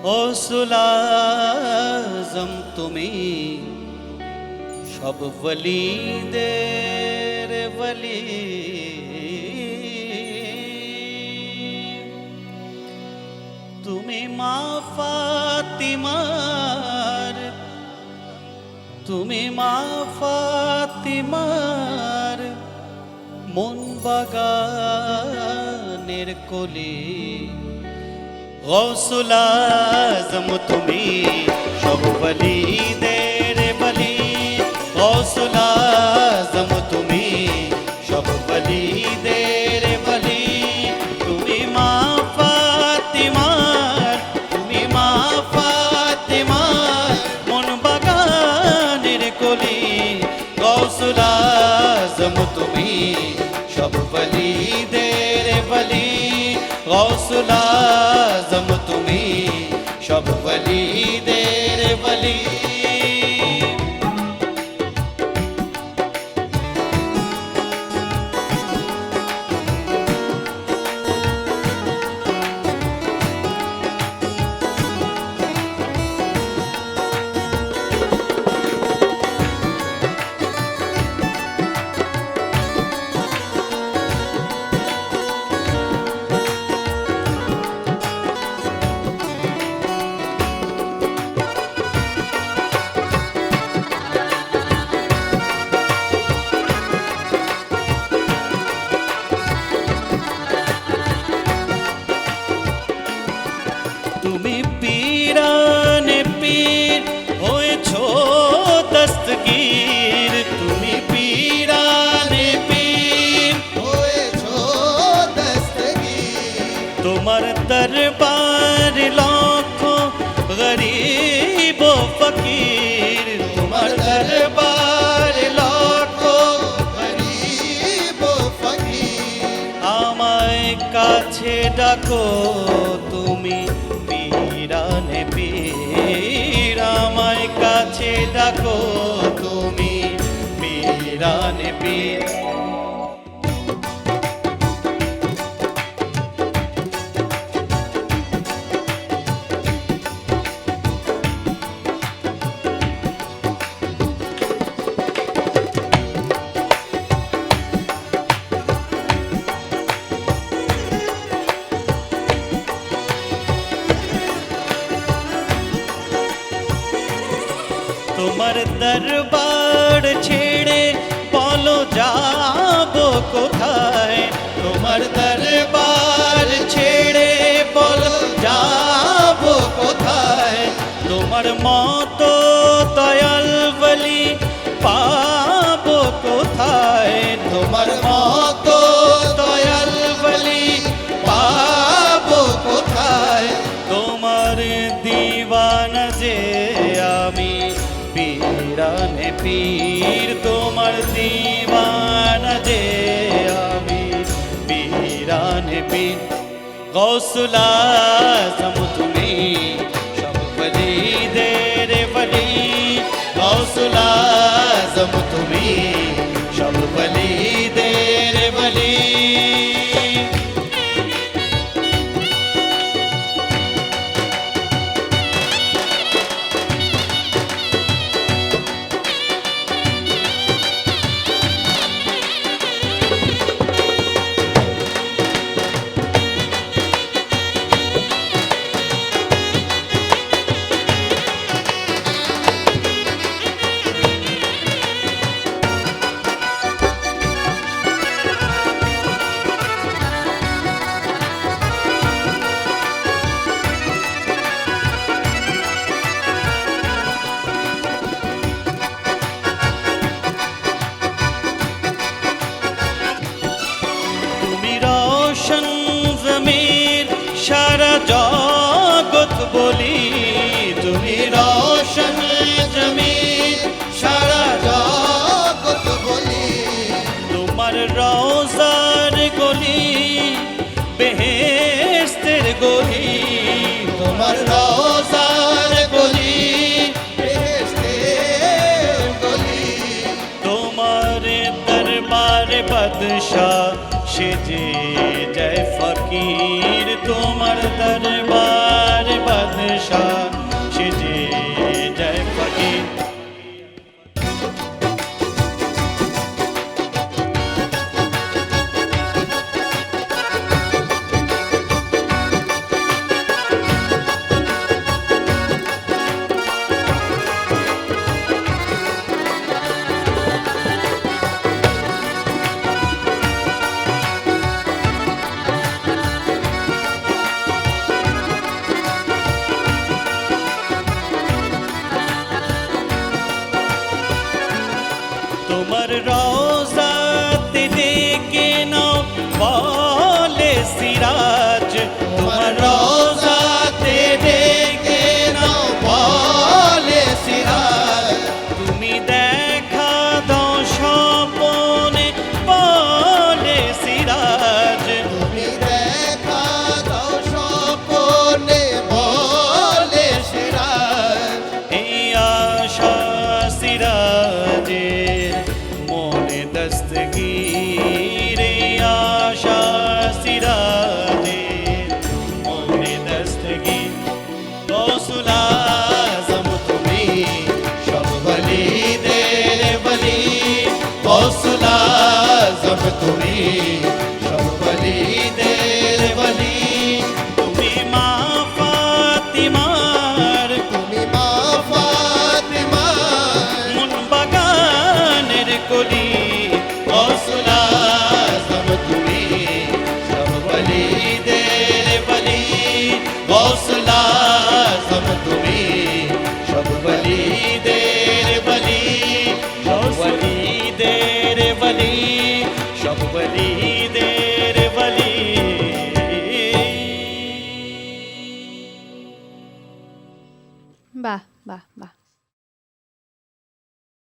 गौसुल आज़म তুমি সব ওয়ালিদের ওয়ালি, তুমি মা ফাতিমার, তুমি মা ফাতিমার মন বাগানের কলি। গৌসুল আজম তুমি সব ওয়ালিদের ওয়ালি, গৌসুল আজম তুমি সব ওয়ালিদের ওয়ালি, তুমি মা ফাতিমার, তুমি মা ফাতিমার মন বাগানের কলি। গৌসুল আজম তুমি সব ওয়ালিদের ওয়ালি, গৌসুল আজম তুমি সব ওয়ালিদের ওয়ালি। তুমি পীরানে পীর হয়েছো দস্তগীর, তুমি পীরানে পীর হয়েছো দস্তগীর, তোমার দরবার লক্ষ গরিব ও ফকির, তোমার দরবার লক্ষ গরিব ও ফকির। আমায় কাছে ডাকো তুমি পীরানে পীর, আমায় কাছে ডাকো তুমি পীরানে পীর। তোমার দরবার ছেড়ে বলো যাবো কোথায়, তোমার দরবার ছেড়ে বলো যাবো কোথায়, তোমার মতো দয়াল ওয়ালি পাবো কোথায়, তোমার মতো দয়াল ওয়ালি পাবো কোথায়, তোমার দিওয়ানা যে আমি পীরানে পীর, তোমার দিওয়ানা যে আমি পীরানে পীর। গৌসুল আজম তুমি সব ওয়ালিদের ওয়ালি, গৌসুল আজম তুমি সব ওয়ালিদের ওয়ালি। গলি তোমার রোজার গলি বেহেশতের গলি তোমার দরবার বাদশাহ সেজে জয় ফকির তোমার দরবার বাদশাহ সেজে জয় ফকির তোমার রওজাতে ডেকে নাও বলে সিরাজ তোমার রওজাতে ডেকে নাও বলে সিরাজ তুমি দেখা দাও স্বপনে বলে সিরাজ তুমি দেখা দাও স্বপনে বলে সিরাজ এই আশা সিরাজের মনে দস্তগীর এই আশা সিরাজের মনে দস্তগীর গৌসুল আজম তুমি সব বলিদের বলি গৌসুল আজম তুমি সব বলিদের বলি তুমি মা ফাতিমার তুমি মা ফাতিমার মন বাগানের কলি গৌসুল আজম তুমি সব বলিদের বলি গৌসুল আজম তুমি সব বলিদের বলি সব বলিদের বলি সব বলিদের বলি বাহ বাহ বাহ